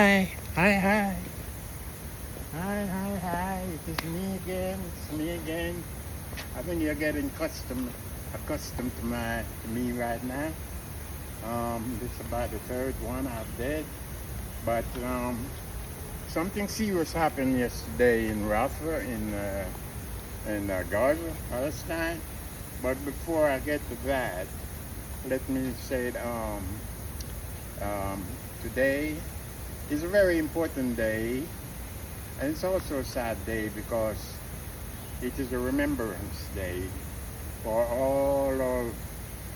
Hi, hi, hi. Hi, hi, hi. It is me again. It's me again. I think you're getting accustomed to me right now. This is about the third one I've did. But something serious happened yesterday in Rafah, in Gaza, Palestine. But before I get to that, let me say today is a very important day, and it's also a sad day because it is a remembrance day for all our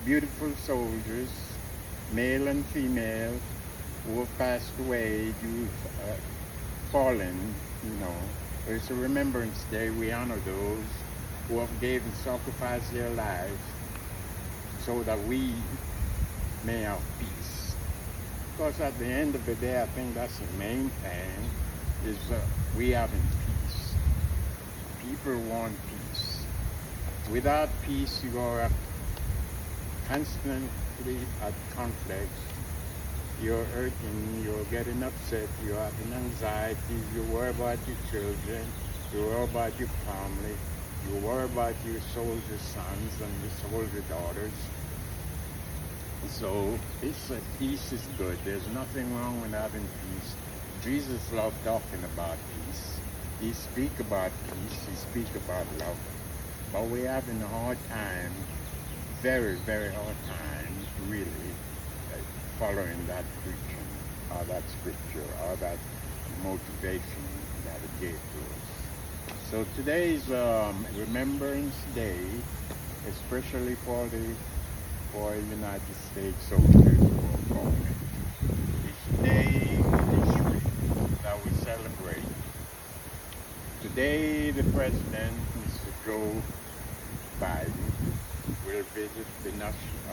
beautiful soldiers, male and female, who have passed away due fallen. It's a remembrance day. We honor those who have given, sacrificed their lives so that we may have peace. Because at the end of the day, I think that's the main thing, is we having peace. People want peace. Without peace, you are constantly at conflict. You're hurting, you're getting upset, you're having anxiety, you worry about your children, you worry about your family, you worry about your soldier sons and your soldier daughters. So peace is good. There's nothing wrong with having peace. Jesus loved talking about peace. He speak about peace, he speak about love. But we're having a hard time, very, very hard time, really, following that preaching, or that scripture, or that motivation that it gave to us. So today's Remembrance Day, especially for the United States soldiers who are fallen. It's a day in history that we celebrate. Today, the President, Mr. Joe Biden, will visit the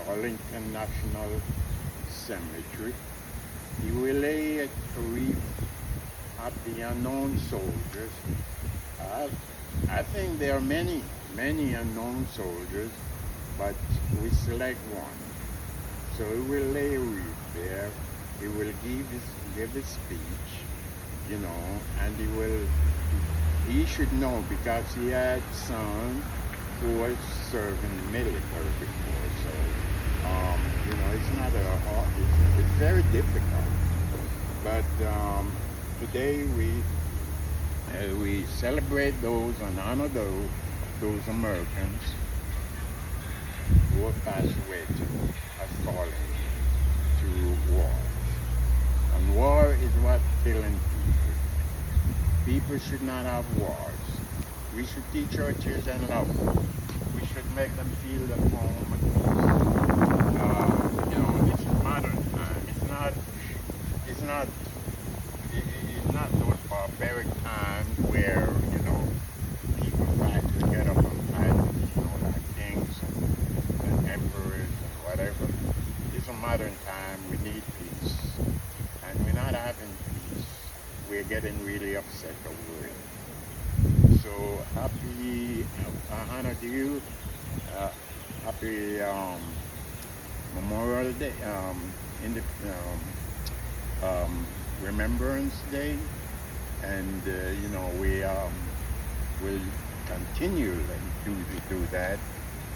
Arlington National Cemetery. He will lay a wreath at the unknown soldiers. I think there are many unknown soldiers, but we select one. So he will lay a wreath there. He will give his speech, and he should know because he had son who was serving the military before. So it's not it's very difficult. But today we celebrate those and honor those Americans who have passed away have fallen to war. And war is what killing people. People should not have wars. We should teach our children love. We should make them feel at home. This is modern time. It's not those barbaric times where, people fight to get up and fight, like kings and emperors and whatever. It's a modern time. We need peace. And we're not having peace. We're getting really upset over it. So happy, I honor you. Happy Memorial Day, Remembrance Day, and we will continue to do that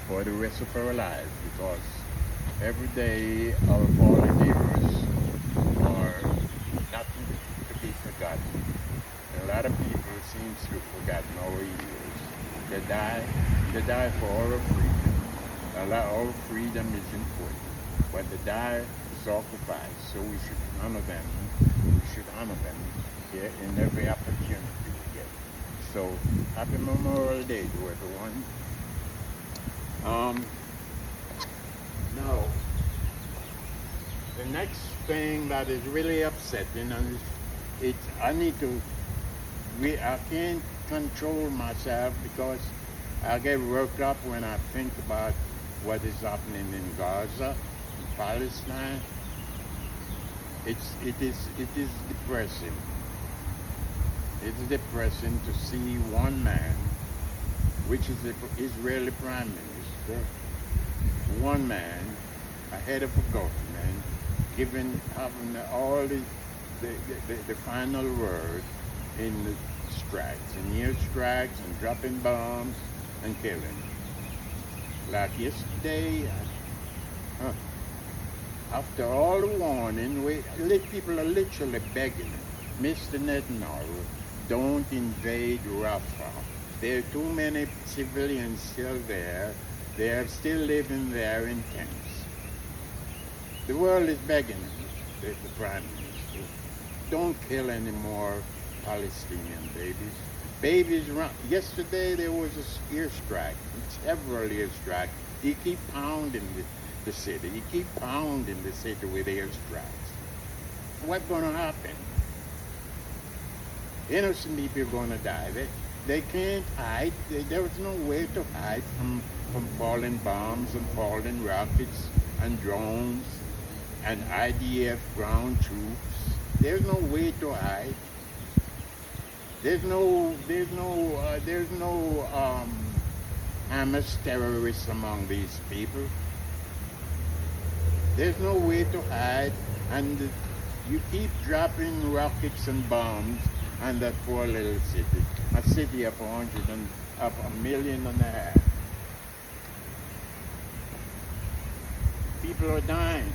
for the rest of our lives, because every day our fallen heroes are nothing to be forgotten. A lot of people seem to have forgotten our heroes. They die for our freedom. Our freedom is important, but they die sacrifice, so we should honor them. We should honor them in every opportunity we get. So, happy Memorial Day to everyone. Now, the next thing that is really upsetting, and I can't control myself because I get worked up when I think about what is happening in Gaza, in Palestine. It is depressing. It's depressing to see one man, which is the Israeli Prime Minister, one man, a head of a government, having all the the final word in the strikes, and air strikes, and dropping bombs, and killing. Like yesterday, after all the warning, people are literally begging Mr. Netanyahu, don't invade Rafah. There are too many civilians still there. They are still living there in tents. The world is begging the Prime Minister, don't kill any more Palestinian babies. Yesterday there was an airstrike, several airstrikes. He keep pounding the city. He keep pounding the city with airstrikes. What's going to happen? Innocent people are going to die. They can't hide. There's no way to hide from falling bombs and falling rockets and drones and IDF ground troops. There's no way to hide. There's no Hamas terrorists among these people. There's no way to hide, and you keep dropping rockets and bombs on that poor little city, a city of 1.5 million. People are dying.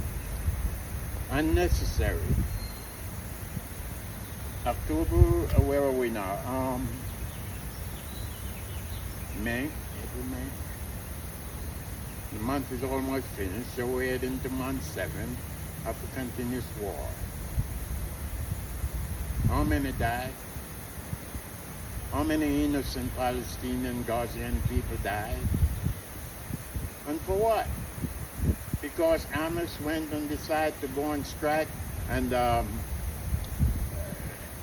Unnecessary. October, where are we now? May, April, May. The month is almost finished, so we're heading to month 7 of a continuous war. How many died? How many innocent Palestinian, Gazian people died? And for what? Because Hamas went and decided to go and strike and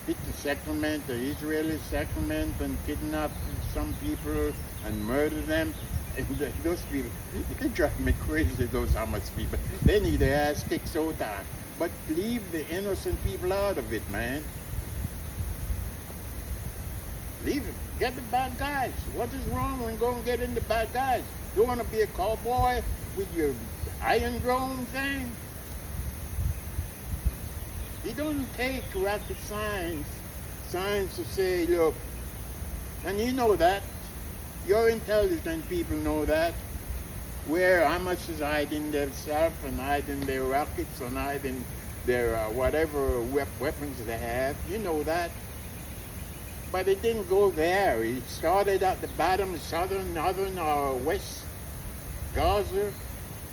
hit the settlement, the Israeli settlement, and kidnap some people and murder them. And those people, they drive me crazy, those Hamas people. They need their ass kicked so time. But leave the innocent people out of it, man. Leave it. Get the bad guys. What is wrong when going to get in the bad guys? You want to be a cowboy with your Iron Dome thing? It don't take rocket science to say, look, and you know that. Your intelligent people know that. Where Hamas is hiding themselves and hiding their rockets and hiding their whatever weapons they have. You know that. But it didn't go there. It started at the bottom, southern, northern, or west Gaza.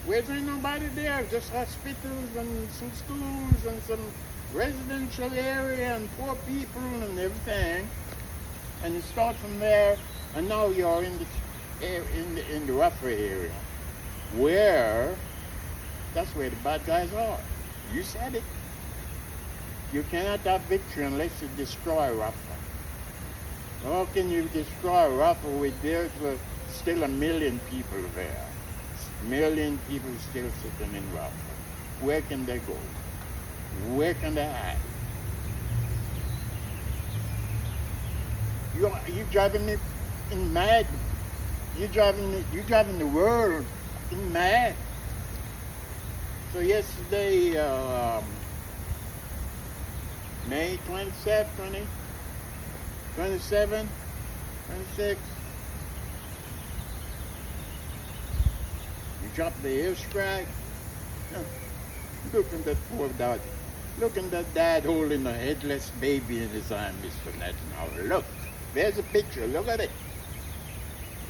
Where there ain't nobody there, just hospitals and some schools and some residential area and poor people and everything. And you start from there, and now you're in the Rafah area, where that's where the bad guys are. You said it. You cannot have victory unless you destroy Rafah. How can you destroy Rafah with there's still 1 million people there? 1 million people still sitting in Rafah. Where can they go? Where can they hide? You driving me mad. You driving the world mad. So yesterday, May 27, 26. You dropped the airstrike. Look at that poor dad. Look at that dad holding a headless baby in his arm, Mr. Netanyahu. Look, there's a picture. Look at it.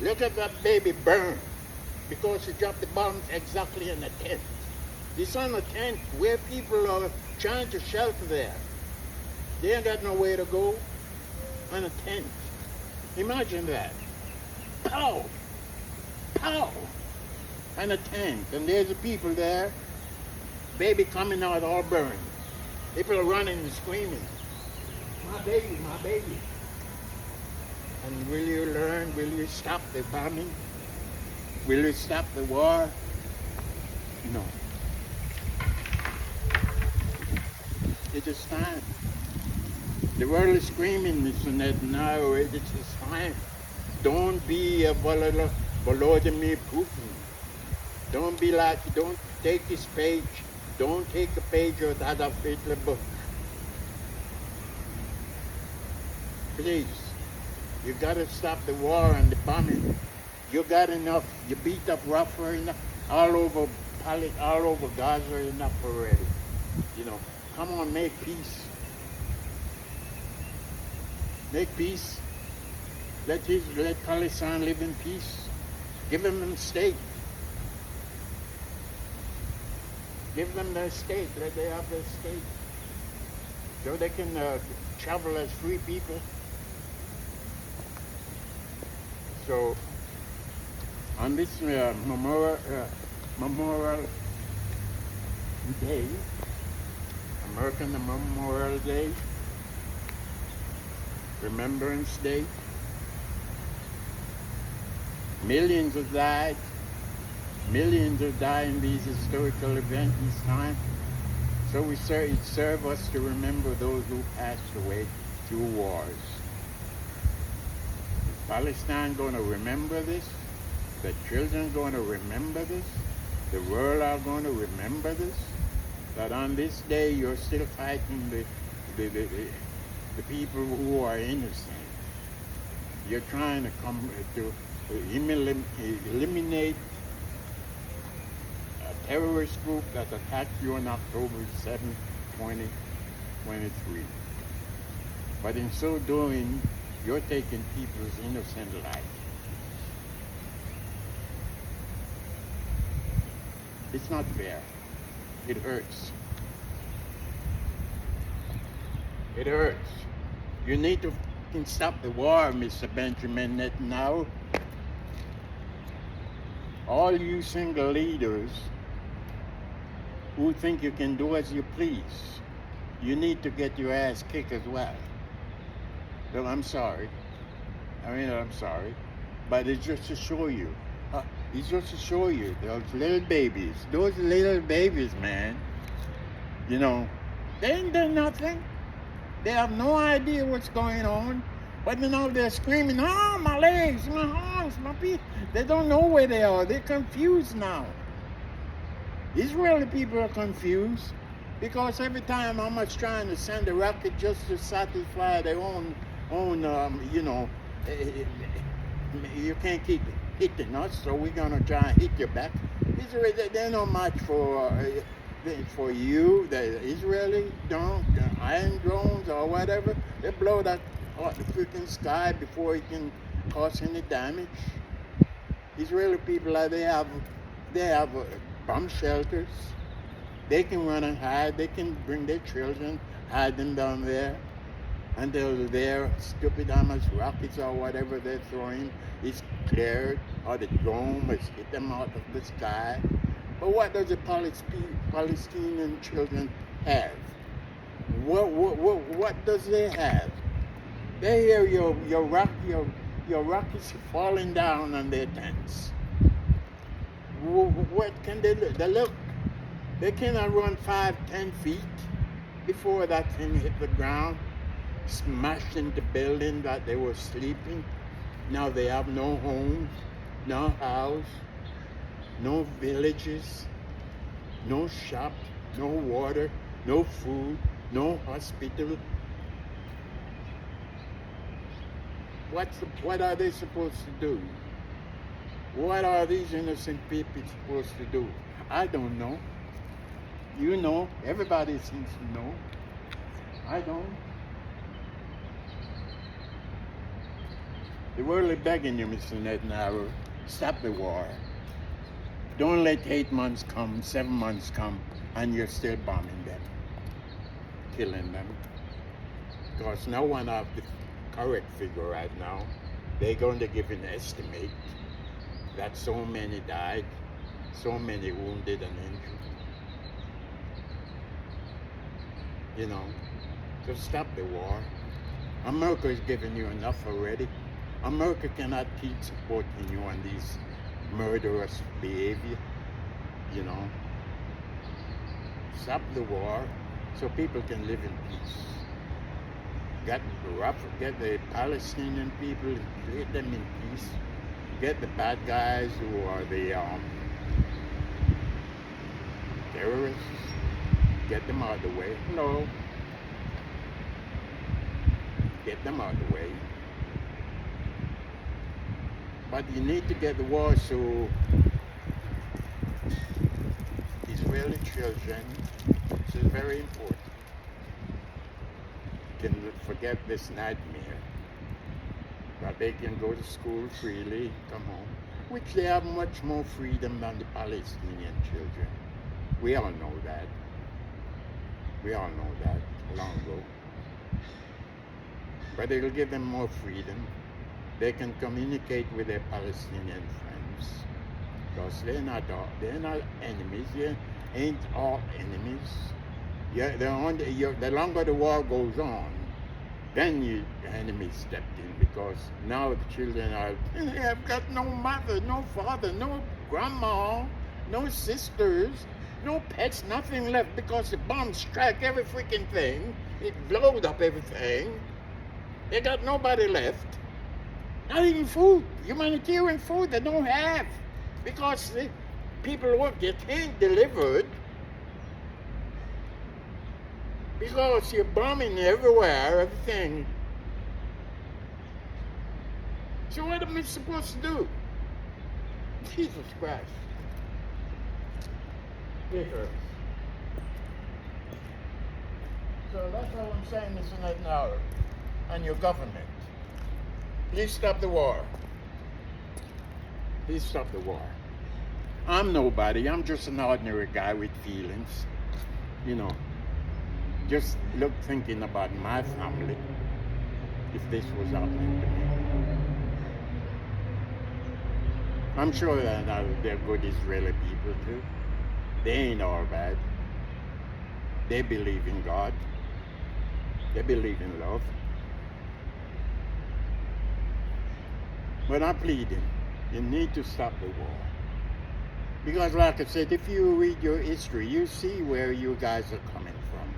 Look at that baby burn because he dropped the bombs exactly in a tent. It's on a tent where people are trying to shelter there. They ain't got nowhere to go. On a tent. Imagine that. Pow! Pow! On a tent. And there's the people there. Baby coming out all burned. People are running and screaming. My baby, my baby. And will you learn? Will you stop the bombing? Will you stop the war? No. It is time. The world is screaming, Mr. Netanyahu, it is time. Don't be a Volodymyr Putin. Don't be like, don't take his page. Don't take a page of that Adolf Hitler book. Please, you gotta stop the war and the bombing. You got enough. You beat up rougher enough all over all over Gaza enough already. You know, come on, make peace. Make peace. Let Palestine live in peace. Give them a state. Give them their state. Let they have their state. So they can travel as free people. So on this Memorial Day, American Memorial Day, Remembrance Day, millions have died. Millions have died in these historical events this time. So it serves us to remember those who passed away through wars. Is Palestine going to remember this? The children going to remember this? The world are going to remember this? That on this day you're still fighting the people who are innocent. You're trying to come to eliminate a terrorist group that attacked you on October 7, 2023. But in so doing, you're taking people's innocent life. It's not fair. It hurts. It hurts. You need to stop the war, Mr. Benjamin Netanyahu. All you single leaders who think you can do as you please, you need to get your ass kicked as well. Well, I'm sorry. I'm sorry. But it's just to show you. It's just to show you those little babies, man. You know, they ain't done nothing. They have no idea what's going on. But now they're screaming, oh, my legs, my arms, my feet. They don't know where they are. They're confused now. Israeli people are confused because every time I'm trying to send a rocket just to satisfy their own you can't keep hitting us, so we're going to try and hit you back. They're not much for you. The Israeli iron drones or whatever, they blow that out the freaking sky before it can cause any damage. Israeli people, they have bomb shelters. They can run and hide. They can bring their children, hide them down there until their stupid Hamas rockets or whatever they're throwing is cleared, or the drone has hit them out of the sky. But what does the Palestinian children have? What does they have? They hear your rockets falling down on their tents. What can they look? They cannot run 5-10 feet before that thing hit the ground, smashed into the building that they were sleeping. Now they have no homes, no house, no villages, no shop, no water, no food, no hospital. What are they supposed to do? What are these innocent people supposed to do? I don't know. You know. Everybody seems to know. I don't. The world is begging you, Mr. Netanyahu, stop the war. Don't let 8 months come, 7 months come, and you're still bombing them, killing them. Because no one has the correct figure right now. They're going to give an estimate that so many died, so many wounded and injured. You know, so stop the war. America is giving you enough already. America cannot keep supporting you on these murderous behavior, you know. Stop the war so people can live in peace. Get the Palestinian people, let them in peace. Get the bad guys who are the terrorists, get them out of the way. Hello. get them out of the way. But you need to get the war so Israeli children, this is very important, can forget this nightmare, that they can go to school freely, come home, which they have much more freedom than the Palestinian children. We all know that. We all know that long ago. But it'll give them more freedom. They can communicate with their Palestinian friends, because they're not enemies. They ain't all enemies. The longer the war goes on, then the enemy stepped in, because now the children have got no mother, no father, no grandma, no sisters, no pets, nothing left, because the bombs strike every freaking thing. It blows up everything. They got nobody left. Not even food, humanitarian food they don't have, because the people won't get delivered, because you're bombing everywhere, everything. So what am I supposed to do? Jesus Christ. Ridiculous. So that's all I'm saying, Mr. Netanyahu, and your government. Please stop the war. Please stop the war. I'm nobody. I'm just an ordinary guy with feelings. You know, just thinking about my family if this was happening to me. I'm sure that they're good Israeli people too. They ain't all bad. They believe in God. They believe in love. But I'm pleading, you need to stop the war. Because like I said, if you read your history, you see where you guys are coming from.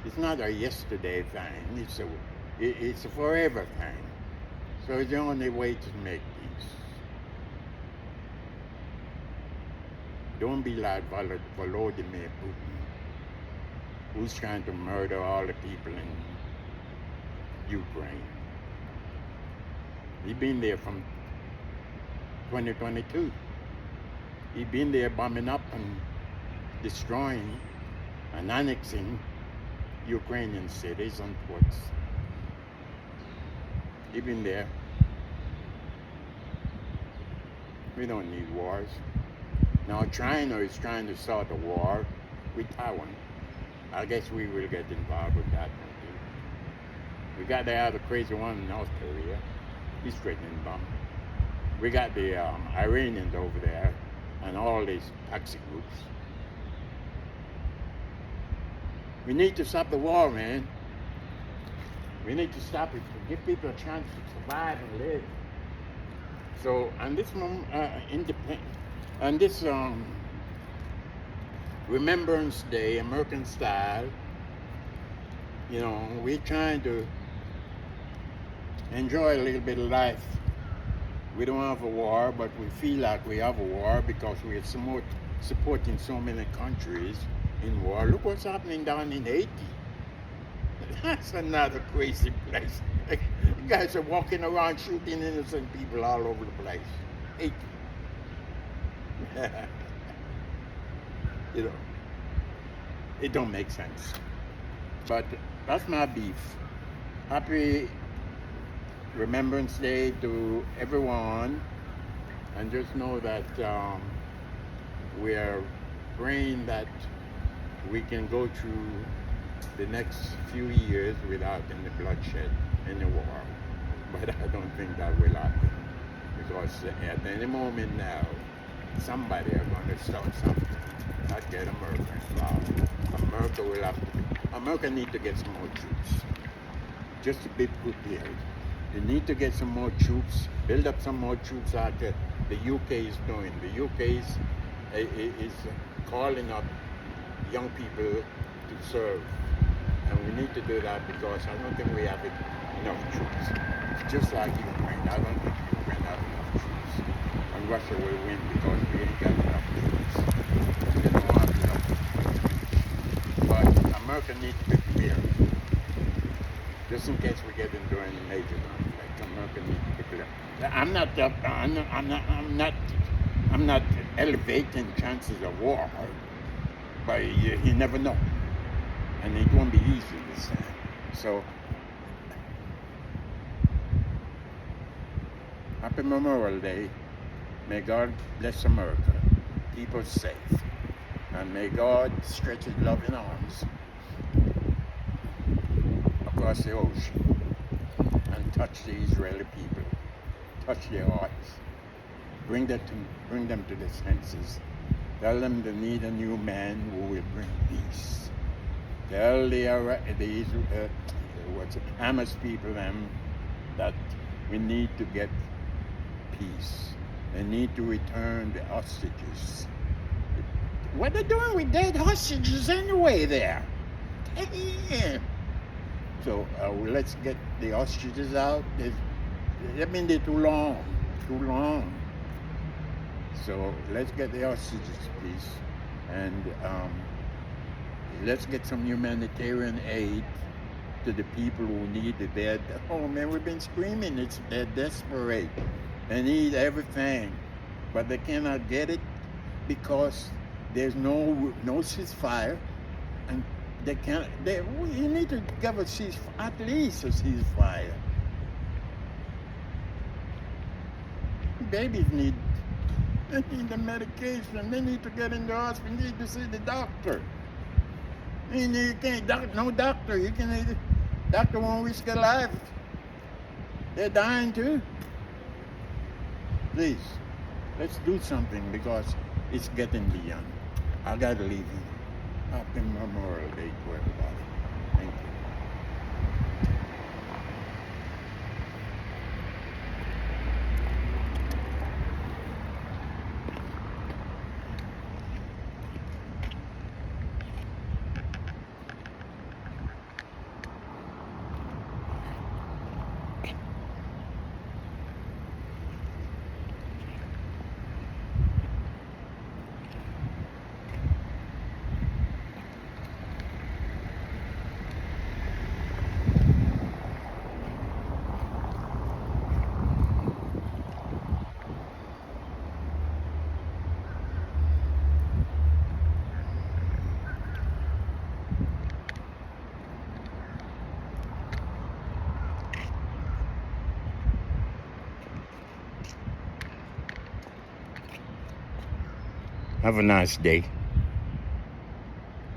It's not a yesterday thing, it's a forever thing. So it's the only way to make peace. Don't be like Volodymyr Putin, who's trying to murder all the people in Ukraine. He's been there from 2022. He's been there bombing up and destroying and annexing Ukrainian cities and ports. He's been there. We don't need wars. Now China is trying to start a war with Taiwan. I guess we will get involved with that one too. We got the other crazy one in North Korea. He's threatening bomb. We got the Iranians over there and all these toxic groups. We need to stop the war, man. We need to stop it to give people a chance to survive and live. So, on this Remembrance Day, American style, you know, we're trying to enjoy a little bit of life. We don't have a war, but we feel like we have a war because we're supporting so many countries in war. Look what's happening down in Haiti. That's another crazy place. You guys are walking around shooting innocent people all over the place. Haiti. You know, it don't make sense. But that's my beef. Happy Remembrance Day to everyone, and just know that we are praying that we can go through the next few years without any bloodshed, any war. But I don't think that will happen, because at any moment now, somebody are going to start something. Not get America involved. America need to get some more troops, just to be prepared. They need to get some more troops, build up some more troops like the UK is doing. The UK is calling up young people to serve. And we need to do that because I don't think we have enough troops. It's just like Ukraine. I don't think Ukraine has enough troops. And Russia will win because we ain't got enough troops. They don't have enough troops. But America needs to be prepared. just in case we get into any major conflict. I'm not going to need to declare. I'm not elevating chances of war, but you never know, and it won't be easy this time. So, happy Memorial Day. May God bless America, keep us safe, and may God stretch His loving arms across the ocean and touch the Israeli people, touch their hearts, bring them to their senses. Tell them they need a new man who will bring peace. Tell the Hamas people that we need to get peace. They need to return the hostages. What are they doing with dead hostages anyway there? So let's get the hostages out. They're too long. So let's get the hostages, please. And let's get some humanitarian aid to the people who need it. Oh man, we've been screaming. They're desperate. They need everything, but they cannot get it because there's no ceasefire, and they can't. You need to give at least a ceasefire. Babies need the medication. They need to get in the hospital. They need to see the doctor. You can't. No doctor. Doctor won't risk their life. They're dying too. Please, let's do something because it's getting beyond. I gotta leave you. Happy Memorial Day to everybody. Thank you. Have a nice day.